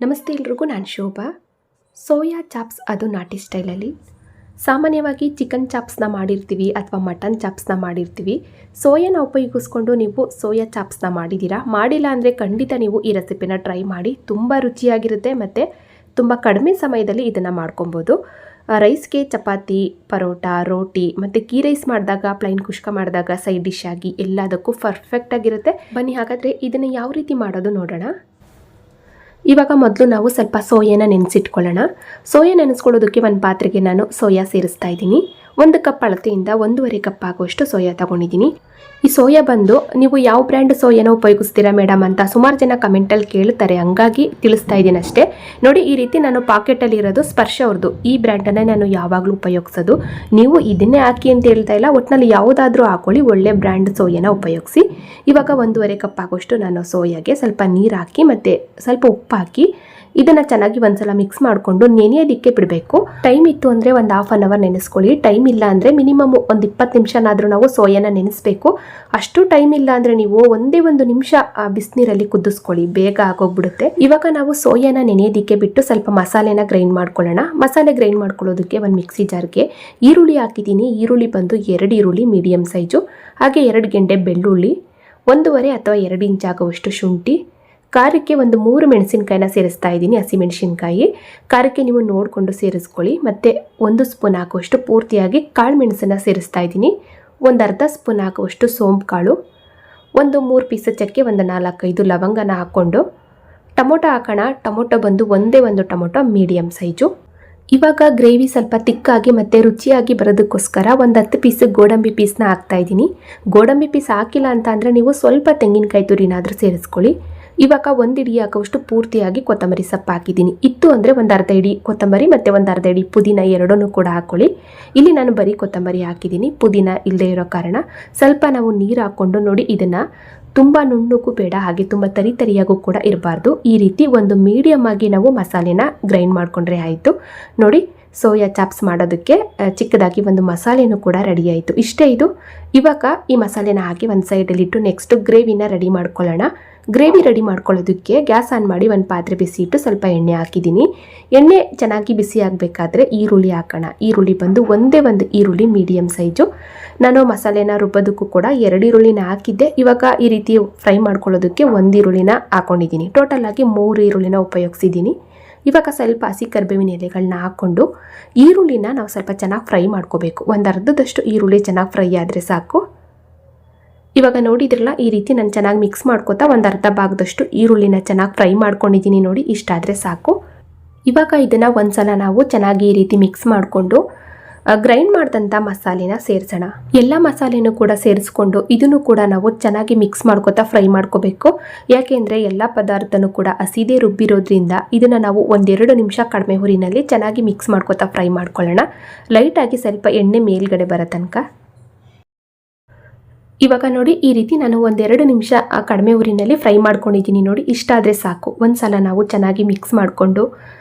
ನಮಸ್ತೆ ಎಲ್ರಿಗೂ, ನಾನು ಶೋಭಾ. ಸೋಯಾ ಚಾಪ್ಸ್, ಅದು ನಾಟಿ ಸ್ಟೈಲಲ್ಲಿ. ಸಾಮಾನ್ಯವಾಗಿ ಚಿಕನ್ ಚಾಪ್ಸ್ನ ಮಾಡಿರ್ತೀವಿ ಅಥವಾ ಮಟನ್ ಚಾಪ್ಸ್ನ ಮಾಡಿರ್ತೀವಿ. ಸೋಯಾನ ಉಪಯೋಗಿಸ್ಕೊಂಡು ನೀವು ಸೋಯಾ ಚಾಪ್ಸ್ನ ಮಾಡಿದ್ದೀರಾ? ಮಾಡಿಲ್ಲ ಅಂದರೆ ಖಂಡಿತ ನೀವು ಈ ರೆಸಿಪಿನ ಟ್ರೈ ಮಾಡಿ. ತುಂಬ ರುಚಿಯಾಗಿರುತ್ತೆ ಮತ್ತು ತುಂಬ ಕಡಿಮೆ ಸಮಯದಲ್ಲಿ ಇದನ್ನು ಮಾಡ್ಕೊಬೋದು. ರೈಸ್ಗೆ ಚಪಾತಿ, ಪರೋಟ, ರೋಟಿ ಮತ್ತು ಗೀ ರೈಸ್ ಮಾಡಿದಾಗ, ಪ್ಲೈನ್ ಕುಷ್ಕ ಮಾಡಿದಾಗ ಸೈಡ್ ಡಿಶ್ ಆಗಿ ಎಲ್ಲದಕ್ಕೂ ಪರ್ಫೆಕ್ಟಾಗಿರುತ್ತೆ. ಬನ್ನಿ ಹಾಗಾದರೆ ಇದನ್ನು ಯಾವ ರೀತಿ ಮಾಡೋದು ನೋಡೋಣ. ಇವಾಗ ಮೊದಲು ನಾವು ಸ್ವಲ್ಪ ಸೋಯಾನ ನೆನೆಸಿಟ್ಕೊಳ್ಳೋಣ. ಸೋಯಾ ನೆನೆಸ್ಕೊಳ್ಳೋದಕ್ಕೆ ಒಂದು ಪಾತ್ರೆಗೆ ನಾನು ಸೋಯಾ ಸೇರಿಸ್ತಾ ಇದ್ದೀನಿ. 1 ಕಪ್ ಅಳತೆಯಿಂದ 1.5 ಕಪ್ ಆಗುವಷ್ಟು ಸೋಯಾ ತಗೊಂಡಿದ್ದೀನಿ. ಈ ಸೋಯಾ ಬಂದು ನೀವು ಯಾವ ಬ್ರ್ಯಾಂಡ್ ಸೋಯಾನ ಉಪಯೋಗಿಸ್ತೀರಾ ಮೇಡಮ್ ಅಂತ ಸುಮಾರು ಜನ ಕಮೆಂಟಲ್ಲಿ ಕೇಳ್ತಾರೆ, ಹಂಗಾಗಿ ತಿಳಿಸ್ತಾ ಇದ್ದೀನಿ ಅಷ್ಟೇ. ನೋಡಿ, ಈ ರೀತಿ ನಾನು ಪಾಕೆಟಲ್ಲಿ ಇರೋದು ಸ್ಪರ್ಶ ಅವ್ರದ್ದು ಈ ಬ್ರ್ಯಾಂಡನ್ನೇ ನಾನು ಯಾವಾಗಲೂ ಉಪಯೋಗಿಸೋದು. ನೀವು ಇದನ್ನೇ ಹಾಕಿ ಅಂತ ಹೇಳ್ತಾ ಇಲ್ಲ, ಒಟ್ಟಿನಲ್ಲಿ ಯಾವುದಾದ್ರೂ ಹಾಕೊಳ್ಳಿ, ಒಳ್ಳೆ ಬ್ರ್ಯಾಂಡ್ ಸೋಯಾನ ಉಪಯೋಗಿಸಿ. ಇವಾಗ 1.5 ಕಪ್ ಆಗೋಷ್ಟು ನಾನು ಸೋಯಾಗೆ ಸ್ವಲ್ಪ ನೀರು ಹಾಕಿ ಮತ್ತು ಸ್ವಲ್ಪ ಉಪ್ಪು ಹಾಕಿ ಇದನ್ನು ಚೆನ್ನಾಗಿ ಒಂದ್ಸಲ ಮಿಕ್ಸ್ ಮಾಡಿಕೊಂಡು ನೆನೆಯೋದಕ್ಕೆ ಬಿಡಬೇಕು. ಟೈಮ್ ಇತ್ತು ಅಂದರೆ ಒಂದು ಹಾಫ್ ಆನ್ ಅವರ್ ನೆನೆಸ್ಕೊಳ್ಳಿ. ಟೈಮ್ ಇಲ್ಲ ಅಂದರೆ ಮಿನಿಮಮ್ ಒಂದು 20 ನಿಮಿಷನಾದರೂ ನಾವು ಸೋಯಾನ ನೆನೆಸಬೇಕು. ಅಷ್ಟು ಟೈಮ್ ಇಲ್ಲ ಅಂದರೆ ನೀವು ಒಂದೇ 1 ನಿಮಿಷ ಬಿಸಿನೀರಲ್ಲಿ ಕುದಿಸ್ಕೊಳ್ಳಿ, ಬೇಗ ಆಗೋಗ್ಬಿಡುತ್ತೆ. ಇವಾಗ ನಾವು ಸೋಯಾನ ನೆನೆಯೋದಕ್ಕೆ ಬಿಟ್ಟು ಸ್ವಲ್ಪ ಮಸಾಲೆನ ಗ್ರೈಂಡ್ ಮಾಡ್ಕೊಳ್ಳೋಣ. ಮಸಾಲೆ ಗ್ರೈಂಡ್ ಮಾಡ್ಕೊಳ್ಳೋದಕ್ಕೆ ಒಂದು ಮಿಕ್ಸಿ ಜಾರ್ಗೆ ಈರುಳ್ಳಿ ಹಾಕಿದ್ದೀನಿ. ಈರುಳ್ಳಿ ಬಂದು 2 ಈರುಳ್ಳಿ ಮೀಡಿಯಮ್ ಸೈಜು, ಹಾಗೆ 2 ಗೆಡ್ಡೆ ಬೆಳ್ಳುಳ್ಳಿ, 1.5 ಅಥವಾ 2 ಇಂಚ್ ಆಗುವಷ್ಟು ಶುಂಠಿ, ಖಾರಕ್ಕೆ ಒಂದು 3 ಮೆಣಸಿನ್ಕಾಯಿನ ಸೇರಿಸ್ತಾ ಇದ್ದೀನಿ, ಹಸಿಮೆಣಸಿನ್ಕಾಯಿ. ಖಾರಕ್ಕೆ ನೀವು ನೋಡಿಕೊಂಡು ಸೇರಿಸ್ಕೊಳ್ಳಿ. ಮತ್ತು 1 ಸ್ಪೂನ್ ಹಾಕುವಷ್ಟು ಪೂರ್ತಿಯಾಗಿ ಕಾಳು ಮೆಣಸನ್ನು ಸೇರಿಸ್ತಾ ಇದ್ದೀನಿ. ಒಂದು ಅರ್ಧ ಸ್ಪೂನ್ ಹಾಕುವಷ್ಟು ಸೋಂಪು ಕಾಳು, ಒಂದು 3 ಪೀಸ್ ಚಕ್ಕೆ, ಒಂದು 4-5 ಲವಂಗನ ಹಾಕ್ಕೊಂಡು ಟೊಮೊಟೊ ಹಾಕೋಣ. ಟೊಮೊಟೊ ಬಂದು ಒಂದೇ ಒಂದು ಟೊಮೊಟೊ ಮೀಡಿಯಮ್ ಸೈಜು. ಇವಾಗ ಗ್ರೇವಿ ಸ್ವಲ್ಪ ತಿಕ್ಕಾಗಿ ಮತ್ತು ರುಚಿಯಾಗಿ ಬರೋದಕ್ಕೋಸ್ಕರ ಒಂದು 10 ಪೀಸ್ ಗೋಡಂಬಿ ಪೀಸ್ನ ಹಾಕ್ತಾ ಇದ್ದೀನಿ. ಗೋಡಂಬಿ ಪೀಸ್ ಹಾಕಿಲ್ಲ ಅಂತ ಅಂದರೆ ನೀವು ಸ್ವಲ್ಪ ತೆಂಗಿನಕಾಯಿ ತುರಿನಾದರೂ ಸೇರಿಸ್ಕೊಳ್ಳಿ. ಇವಾಗ 1 ಇಡಿ ಹಾಕುವಷ್ಟು ಪೂರ್ತಿಯಾಗಿ ಕೊತ್ತಂಬರಿ ಸೊಪ್ಪು ಹಾಕಿದ್ದೀನಿ. ಇತ್ತು ಅಂದರೆ ಒಂದು ಅರ್ಧ ಇಡಿ ಕೊತ್ತಂಬರಿ ಮತ್ತು ಒಂದು ಅರ್ಧ ಇಡಿ ಪುದೀನ ಎರಡನ್ನೂ ಕೂಡ ಹಾಕ್ಕೊಳ್ಳಿ. ಇಲ್ಲಿ ನಾನು ಬರೀ ಕೊತ್ತಂಬರಿ ಹಾಕಿದ್ದೀನಿ, ಪುದೀನ ಇಲ್ಲದೆ ಇರೋ ಕಾರಣ ಸ್ವಲ್ಪ ನಾವು ನೀರು ಹಾಕ್ಕೊಂಡು ನೋಡಿ, ಇದನ್ನು ತುಂಬ ನುಣ್ಣಗೂ ಬೇಡ, ಹಾಗೆ ತುಂಬ ತರಿಯಾಗೂ ಕೂಡ ಇರಬಾರ್ದು. ಈ ರೀತಿ ಒಂದು ಮೀಡಿಯಮ್ ಆಗಿ ನಾವು ಮಸಾಲೆನ ಗ್ರೈಂಡ್ ಮಾಡಿಕೊಂಡ್ರೆ ಆಯಿತು. ನೋಡಿ, ಸೋಯಾ ಚಾಪ್ಸ್ ಮಾಡೋದಕ್ಕೆ ಚಿಕ್ಕದಾಗಿ ಒಂದು ಮಸಾಲೆನೂ ಕೂಡ ರೆಡಿ ಆಯಿತು. ಇಷ್ಟೇ ಇದು. ಇವಾಗ ಈ ಮಸಾಲೆನ ಹಾಕಿ ಒಂದು ಸೈಡಲ್ಲಿಟ್ಟು ನೆಕ್ಸ್ಟ್ ಗ್ರೇವಿನ ರೆಡಿ ಮಾಡ್ಕೊಳ್ಳೋಣ. ಗ್ರೇವಿ ರೆಡಿ ಮಾಡ್ಕೊಳ್ಳೋದಕ್ಕೆ ಗ್ಯಾಸ್ ಆನ್ ಮಾಡಿ ಒಂದು ಪಾತ್ರೆ ಬಿಸಿ ಇಟ್ಟು ಸ್ವಲ್ಪ ಎಣ್ಣೆ ಹಾಕಿದ್ದೀನಿ. ಎಣ್ಣೆ ಚೆನ್ನಾಗಿ ಬಿಸಿ ಆಗಬೇಕಾದ್ರೆ ಈರುಳ್ಳಿ ಹಾಕೋಣ. ಈರುಳ್ಳಿ ಬಂದು ಒಂದೇ ಒಂದು ಈರುಳ್ಳಿ ಮೀಡಿಯಮ್ ಸೈಜು. ನಾನು ಮಸಾಲೆನ ರುಬ್ಬೋದಕ್ಕೂ ಕೂಡ 2 ಈರುಳ್ಳಿನ ಹಾಕಿದ್ದೆ. ಇವಾಗ ಈ ರೀತಿ ಫ್ರೈ ಮಾಡ್ಕೊಳ್ಳೋದಕ್ಕೆ 1 ಈರುಳ್ಳಿನ ಹಾಕ್ಕೊಂಡಿದ್ದೀನಿ. ಟೋಟಲಾಗಿ 3 ಈರುಳ್ಳಿನ ಉಪಯೋಗಿಸಿದ್ದೀನಿ. ಇವಾಗ ಸ್ವಲ್ಪ ಹಸಿ ಕರಿಬೇವಿನ ಎಲೆಗಳನ್ನ ಹಾಕ್ಕೊಂಡು ಈರುಳ್ಳಿನ ನಾವು ಸ್ವಲ್ಪ ಚೆನ್ನಾಗಿ ಫ್ರೈ ಮಾಡ್ಕೋಬೇಕು. ಒಂದು ಅರ್ಧದಷ್ಟು ಈರುಳ್ಳಿ ಚೆನ್ನಾಗಿ ಫ್ರೈ ಆದರೆ ಸಾಕು. ಇವಾಗ ನೋಡಿದ್ರಲ್ಲ, ಈ ರೀತಿ ನಾನು ಚೆನ್ನಾಗಿ ಮಿಕ್ಸ್ ಮಾಡ್ಕೋತಾ ಒಂದು ಅರ್ಧ ಭಾಗದಷ್ಟು ಈರುಳ್ಳಿನ ಚೆನ್ನಾಗಿ ಫ್ರೈ ಮಾಡ್ಕೊಂಡಿದ್ದೀನಿ. ನೋಡಿ, ಇಷ್ಟಾದರೆ ಸಾಕು. ಇವಾಗ ಇದನ್ನು ಒಂದ್ಸಲ ನಾವು ಚೆನ್ನಾಗಿ ಈ ರೀತಿ ಮಿಕ್ಸ್ ಮಾಡಿಕೊಂಡು ಗ್ರೈಂಡ್ ಮಾಡಿದಂಥ ಮಸಾಲೆನ ಸೇರಿಸೋಣ. ಎಲ್ಲ ಮಸಾಲೆನೂ ಕೂಡ ಸೇರಿಸ್ಕೊಂಡು ಇದನ್ನು ಕೂಡ ನಾವು ಚೆನ್ನಾಗಿ ಮಿಕ್ಸ್ ಮಾಡ್ಕೋತಾ ಫ್ರೈ ಮಾಡ್ಕೋಬೇಕು. ಯಾಕೆಂದರೆ ಎಲ್ಲ ಪದಾರ್ಥನೂ ಕೂಡ ಹಸಿದೇ ರುಬ್ಬಿರೋದ್ರಿಂದ ಇದನ್ನು ನಾವು 1-2 ನಿಮಿಷ ಕಡಿಮೆ ಹುರಿನಲ್ಲಿ ಚೆನ್ನಾಗಿ ಮಿಕ್ಸ್ ಮಾಡ್ಕೋತಾ ಫ್ರೈ ಮಾಡ್ಕೊಳ್ಳೋಣ. ಲೈಟಾಗಿ ಸ್ವಲ್ಪ ಎಣ್ಣೆ ಮೇಲ್ಗಡೆ ಬರೋ ತನಕ. ಇವಾಗ ನೋಡಿ, ಈ ರೀತಿ ನಾನು 1-2 ನಿಮಿಷ ಕಡಿಮೆ ಉರಿನಲ್ಲಿ ಫ್ರೈ ಮಾಡ್ಕೊಂಡಿದ್ದೀನಿ. ನೋಡಿ, ಇಷ್ಟಾದರೆ ಸಾಕು. ಒಂದು ಸಲ ನಾವು ಚೆನ್ನಾಗಿ ಮಿಕ್ಸ್ ಮಾಡಿಕೊಂಡು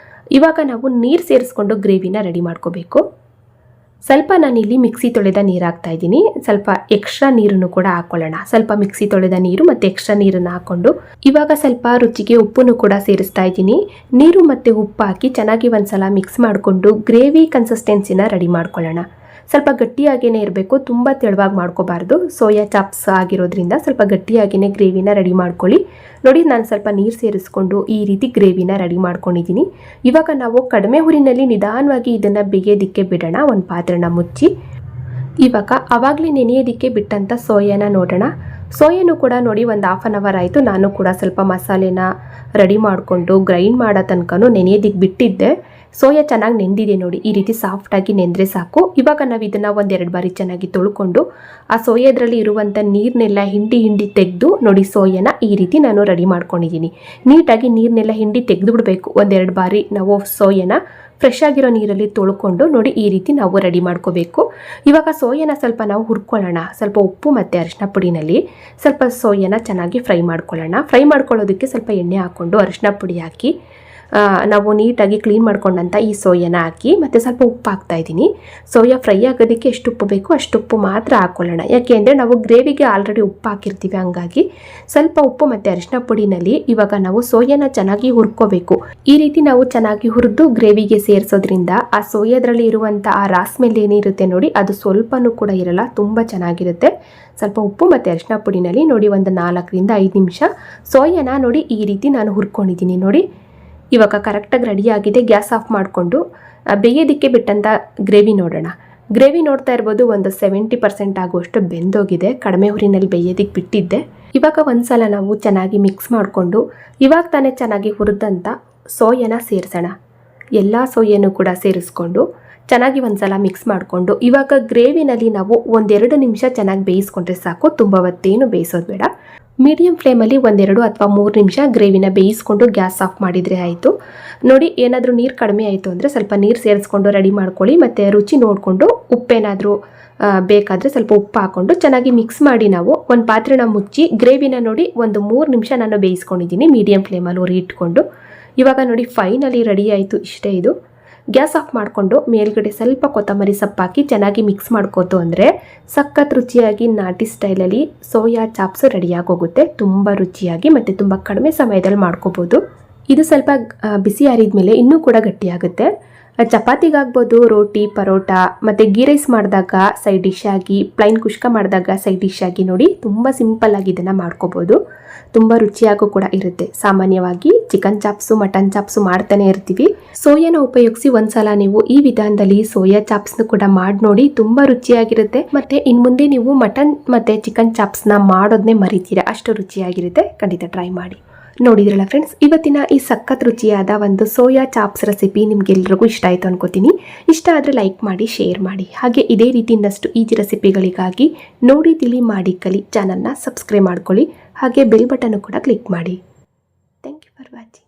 ಇವಾಗ ನಾವು ನೀರು ಸೇರಿಸ್ಕೊಂಡು ಗ್ರೇವಿನ ರೆಡಿ ಮಾಡ್ಕೋಬೇಕು. ಸ್ವಲ್ಪ ನಾನಿಲ್ಲಿ ಮಿಕ್ಸಿ ತೊಳೆದ ನೀರು ಹಾಕ್ತಾ ಇದ್ದೀನಿ. ಸ್ವಲ್ಪ ಎಕ್ಸ್ಟ್ರಾ ನೀರನ್ನು ಕೂಡ ಹಾಕ್ಕೊಳ್ಳೋಣ. ಸ್ವಲ್ಪ ಮಿಕ್ಸಿ ತೊಳೆದ ನೀರು ಮತ್ತು ಎಕ್ಸ್ಟ್ರಾ ನೀರನ್ನು ಹಾಕ್ಕೊಂಡು ಇವಾಗ ಸ್ವಲ್ಪ ರುಚಿಗೆ ಉಪ್ಪನ್ನು ಕೂಡ ಸೇರಿಸ್ತಾ ಇದ್ದೀನಿ. ನೀರು ಮತ್ತು ಉಪ್ಪು ಹಾಕಿ ಚೆನ್ನಾಗಿ ಒಂದ್ಸಲ ಮಿಕ್ಸ್ ಮಾಡಿಕೊಂಡು ಗ್ರೇವಿ ಕನ್ಸಿಸ್ಟೆನ್ಸಿನ ರೆಡಿ ಮಾಡ್ಕೊಳ್ಳೋಣ. ಸ್ವಲ್ಪ ಗಟ್ಟಿಯಾಗೇ ಇರಬೇಕು, ತುಂಬ ತೆಳುವಾಗಿ ಮಾಡ್ಕೋಬಾರ್ದು. ಸೋಯಾ ಚಾಪ್ಸ್ ಆಗಿರೋದ್ರಿಂದ ಸ್ವಲ್ಪ ಗಟ್ಟಿಯಾಗಿಯೇ ಗ್ರೇವಿನ ರೆಡಿ ಮಾಡ್ಕೊಳ್ಳಿ. ನೋಡಿ, ನಾನು ಸ್ವಲ್ಪ ನೀರು ಸೇರಿಸ್ಕೊಂಡು ಈ ರೀತಿ ಗ್ರೇವಿನ ರೆಡಿ ಮಾಡ್ಕೊಂಡಿದ್ದೀನಿ. ಇವಾಗ ನಾವು ಕಡಿಮೆ ಹುರಿನಲ್ಲಿ ನಿಧಾನವಾಗಿ ಇದನ್ನು ಬೇಯೋದಕ್ಕೆ ಬಿಡೋಣ. ಒಂದು ಪಾತ್ರೆನ ಮುಚ್ಚಿ ಇವಾಗ ಆವಾಗಲೇ ನೆನೆಯೋದಕ್ಕೆ ಬಿಟ್ಟಂಥ ಸೋಯಾನ ನೋಡೋಣ. ಸೋಯಾನು ಕೂಡ ನೋಡಿ ಒಂದು ಹಾಫ್ ಆನ್ ಅವರ್ ಆಯಿತು. ನಾನು ಕೂಡ ಸ್ವಲ್ಪ ಮಸಾಲೆನ ರೆಡಿ ಮಾಡಿಕೊಂಡು ಗ್ರೈಂಡ್ ಮಾಡೋ ತನಕನೂ ನೆನೆಯೋದಕ್ಕೆ ಬಿಟ್ಟಿದ್ದೆ. ಸೋಯಾ ಚೆನ್ನಾಗಿ ನೆಂದಿದೆ ನೋಡಿ, ಈ ರೀತಿ ಸಾಫ್ಟಾಗಿ ನೆಂದರೆ ಸಾಕು. ಇವಾಗ ನಾವು ಇದನ್ನು 1-2 ಬಾರಿ ಚೆನ್ನಾಗಿ ತೊಳ್ಕೊಂಡು ಆ ಸೋಯಾದ್ರಲ್ಲಿ ಇರುವಂಥ ನೀರನ್ನೆಲ್ಲ ಹಿಂಡಿ ತೆಗೆದು ನೋಡಿ, ಸೋಯಾನ ಈ ರೀತಿ ನಾನು ರೆಡಿ ಮಾಡ್ಕೊಂಡಿದ್ದೀನಿ. ನೀಟಾಗಿ ನೀರನ್ನೆಲ್ಲ ಹಿಂಡಿ ತೆಗೆದು ಬಿಡಬೇಕು. 1-2 ಬಾರಿ ನಾವು ಸೋಯಾನ ಫ್ರೆಶ್ ಆಗಿರೋ ನೀರಲ್ಲಿ ತೊಳ್ಕೊಂಡು ನೋಡಿ, ಈ ರೀತಿ ನಾವು ರೆಡಿ ಮಾಡ್ಕೋಬೇಕು. ಇವಾಗ ಸೋಯಾನ ಸ್ವಲ್ಪ ನಾವು ಹುರ್ಕೊಳ್ಳೋಣ. ಸ್ವಲ್ಪ ಉಪ್ಪು ಮತ್ತು ಅರಿಶಿನ ಪುಡಿನಲ್ಲಿ ಸ್ವಲ್ಪ ಸೋಯಾನ ಚೆನ್ನಾಗಿ ಫ್ರೈ ಮಾಡ್ಕೊಳ್ಳೋಣ. ಫ್ರೈ ಮಾಡ್ಕೊಳ್ಳೋದಕ್ಕೆ ಸ್ವಲ್ಪ ಎಣ್ಣೆ ಹಾಕ್ಕೊಂಡು ಅರಿಶಿನ ಪುಡಿ ಹಾಕಿ ನಾವು ನೀಟಾಗಿ ಕ್ಲೀನ್ ಮಾಡ್ಕೊಂಡಂಥ ಈ ಸೋಯಾನ ಹಾಕಿ ಮತ್ತು ಸ್ವಲ್ಪ ಉಪ್ಪು ಹಾಕ್ತಾ ಇದ್ದೀನಿ. ಸೋಯಾ ಫ್ರೈ ಆಗೋದಕ್ಕೆ ಎಷ್ಟು ಉಪ್ಪು ಬೇಕು ಅಷ್ಟು ಉಪ್ಪು ಮಾತ್ರ ಹಾಕ್ಕೊಳ್ಳೋಣ. ಯಾಕೆ ಅಂದರೆ ನಾವು ಗ್ರೇವಿಗೆ ಆಲ್ರೆಡಿ ಉಪ್ಪು ಹಾಕಿರ್ತೀವಿ, ಹಂಗಾಗಿ ಸ್ವಲ್ಪ ಉಪ್ಪು ಮತ್ತು ಅರಿಶಿನ ಪುಡಿನಲ್ಲಿ ಇವಾಗ ನಾವು ಸೋಯಾನ ಚೆನ್ನಾಗಿ ಹುರ್ಕೋಬೇಕು. ಈ ರೀತಿ ನಾವು ಚೆನ್ನಾಗಿ ಹುರಿದು ಗ್ರೇವಿಗೆ ಸೇರಿಸೋದ್ರಿಂದ ಆ ಸೋಯಾದ್ರಲ್ಲಿ ಇರುವಂಥ ಆ ರಾ ಸ್ಮೆಲ್ ಏನಿರುತ್ತೆ ನೋಡಿ, ಅದು ಸ್ವಲ್ಪನೂ ಕೂಡ ಇರಲ್ಲ, ತುಂಬ ಚೆನ್ನಾಗಿರುತ್ತೆ. ಸ್ವಲ್ಪ ಉಪ್ಪು ಮತ್ತು ಅರಿಶಿನ ಪುಡಿನಲ್ಲಿ ನೋಡಿ ಒಂದು 4 ರಿಂದ 5 ನಿಮಿಷ ಸೋಯಾನ ನೋಡಿ ಈ ರೀತಿ ನಾನು ಹುರ್ಕೊಂಡಿದ್ದೀನಿ. ನೋಡಿ ಇವಾಗ ಕರೆಕ್ಟಾಗಿ ರೆಡಿಯಾಗಿದೆ. ಗ್ಯಾಸ್ ಆಫ್ ಮಾಡಿಕೊಂಡು ಬೇಯೋದಕ್ಕೆ ಬಿಟ್ಟಂಥ ಗ್ರೇವಿ ನೋಡೋಣ. ಗ್ರೇವಿ ನೋಡ್ತಾ ಇರ್ಬೋದು, ಒಂದು 70% ಆಗುವಷ್ಟು ಬೆಂದೋಗಿದೆ. ಕಡಿಮೆ ಹುರಿನಲ್ಲಿ ಬೇಯೋದಕ್ಕೆ ಬಿಟ್ಟಿದ್ದೆ. ಇವಾಗ ಒಂದ್ಸಲ ನಾವು ಚೆನ್ನಾಗಿ ಮಿಕ್ಸ್ ಮಾಡಿಕೊಂಡು ಇವಾಗ ತಾನೇ ಚೆನ್ನಾಗಿ ಹುರಿದಂಥ ಸೋಯಾನ ಸೇರಿಸೋಣ. ಎಲ್ಲ ಸೋಯಾನು ಕೂಡ ಸೇರಿಸ್ಕೊಂಡು ಚೆನ್ನಾಗಿ ಒಂದ್ಸಲ ಮಿಕ್ಸ್ ಮಾಡಿಕೊಂಡು ಇವಾಗ ಗ್ರೇವಿನಲ್ಲಿ ನಾವು 1-2 ನಿಮಿಷ ಚೆನ್ನಾಗಿ ಬೇಯಿಸ್ಕೊಂಡ್ರೆ ಸಾಕು. ತುಂಬ ಹೊತ್ತೇನು ಬೇಯಿಸೋದು ಬೇಡ. ಮೀಡಿಯಂ ಫ್ಲೇಮಲ್ಲಿ 1-2 ಅಥವಾ 3 ನಿಮಿಷ ಗ್ರೇವಿನ ಬೇಯಿಸ್ಕೊಂಡು ಗ್ಯಾಸ್ ಆಫ್ ಮಾಡಿದರೆ ಆಯಿತು. ನೋಡಿ ಏನಾದರೂ ನೀರು ಕಡಿಮೆ ಆಯಿತು ಅಂದರೆ ಸ್ವಲ್ಪ ನೀರು ಸೇರಿಸ್ಕೊಂಡು ರೆಡಿ ಮಾಡ್ಕೊಳ್ಳಿ. ಮತ್ತು ರುಚಿ ನೋಡಿಕೊಂಡು ಉಪ್ಪೇನಾದರೂ ಬೇಕಾದರೆ ಸ್ವಲ್ಪ ಉಪ್ಪು ಹಾಕ್ಕೊಂಡು ಚೆನ್ನಾಗಿ ಮಿಕ್ಸ್ ಮಾಡಿ ನಾವು ಒಂದು ಪಾತ್ರೆನ ಮುಚ್ಚಿ ಗ್ರೇವಿನ ನೋಡಿ ಒಂದು 3 ನಿಮಿಷ ನಾನು ಬೇಯಿಸ್ಕೊಂಡಿದ್ದೀನಿ ಮೀಡಿಯಂ ಫ್ಲೇಮಲ್ಲಿ ಉರಿ ಇಟ್ಕೊಂಡು. ಇವಾಗ ನೋಡಿ ಫೈನಲಿ ರೆಡಿ ಆಯಿತು. ಇಷ್ಟೇ ಇದು. ಗ್ಯಾಸ್ ಆಫ್ ಮಾಡಿಕೊಂಡು ಮೇಲ್ಗಡೆ ಸ್ವಲ್ಪ ಕೊತ್ತಂಬರಿ ಸೊಪ್ಪು ಹಾಕಿ ಚೆನ್ನಾಗಿ ಮಿಕ್ಸ್ ಮಾಡ್ಕೋತು ಅಂದರೆ ಸಖತ್ ರುಚಿಯಾಗಿ ನಾಟಿ ಸ್ಟೈಲಲ್ಲಿ ಸೋಯಾ ಚಾಪ್ಸ್ ರೆಡಿಯಾಗಿ ಹೋಗುತ್ತೆ. ತುಂಬ ರುಚಿಯಾಗಿ ಮತ್ತು ತುಂಬ ಕಡಿಮೆ ಸಮಯದಲ್ಲಿ ಮಾಡ್ಕೋಬೋದು. ಇದು ಸ್ವಲ್ಪ ಬಿಸಿ ಆರಿದ ಮೇಲೆ ಇನ್ನೂ ಕೂಡ ಗಟ್ಟಿಯಾಗುತ್ತೆ. ಚಪಾತಿಗಾಗ್ಬೋದು, ರೋಟಿ, ಪರೋಟ ಮತ್ತು ಗೀ ರೈಸ್ ಮಾಡಿದಾಗ ಸೈಡ್ ಡಿಶ್ ಆಗಿ, ಪ್ಲೈನ್ ಕುಷ್ಕ ಮಾಡಿದಾಗ ಸೈಡ್ ಡಿಶ್ ಆಗಿ ನೋಡಿ ತುಂಬ ಸಿಂಪಲ್ಲಾಗಿ ಇದನ್ನು ಮಾಡ್ಕೋಬೋದು. ತುಂಬ ರುಚಿಯಾಗೂ ಕೂಡ ಇರುತ್ತೆ. ಸಾಮಾನ್ಯವಾಗಿ ಚಿಕನ್ ಚಾಪ್ಸು, ಮಟನ್ ಚಾಪ್ಸು ಮಾಡ್ತಾನೆ ಇರ್ತೀವಿ. ಸೋಯಾನ ಉಪಯೋಗಿಸಿ ಒಂದ್ಸಲ ನೀವು ಈ ವಿಧಾನದಲ್ಲಿ ಸೋಯಾ ಚಾಪ್ಸ್ನ ಕೂಡ ಮಾಡಿ ನೋಡಿ, ತುಂಬ ರುಚಿಯಾಗಿರುತ್ತೆ. ಮತ್ತು ಇನ್ನು ಮುಂದೆ ನೀವು ಮಟನ್ ಮತ್ತು ಚಿಕನ್ ಚಾಪ್ಸ್ನ ಮಾಡೋದನ್ನೇ ಮರಿತೀರಾ, ಅಷ್ಟು ರುಚಿಯಾಗಿರುತ್ತೆ. ಖಂಡಿತ ಟ್ರೈ ಮಾಡಿ. ನೋಡಿದ್ರಲ್ಲ ಫ್ರೆಂಡ್ಸ್, ಇವತ್ತಿನ ಈ ಸಖತ್ ರುಚಿಯಾದ ಒಂದು ಸೋಯಾ ಚಾಪ್ಸ್ ರೆಸಿಪಿ ನಿಮ್ಗೆಲ್ರಿಗೂ ಇಷ್ಟ ಆಯಿತು ಅನ್ಕೋತೀನಿ. ಇಷ್ಟ ಆದರೆ ಲೈಕ್ ಮಾಡಿ, ಶೇರ್ ಮಾಡಿ. ಹಾಗೆ ಇದೇ ರೀತಿ ಇನ್ನಷ್ಟು ಈಜಿ ರೆಸಿಪಿಗಳಿಗಾಗಿ ನೋಡಿ ತಿಳಿ ಮಾಡಿ ಕಲಿ ಚಾನಲ್ನ ಸಬ್ಸ್ಕ್ರೈಬ್ ಮಾಡ್ಕೊಳ್ಳಿ. ಹಾಗೆ ಬೆಲ್ ಬಟನ್ ಕೂಡ ಕ್ಲಿಕ್ ಮಾಡಿ. Thank you for watching.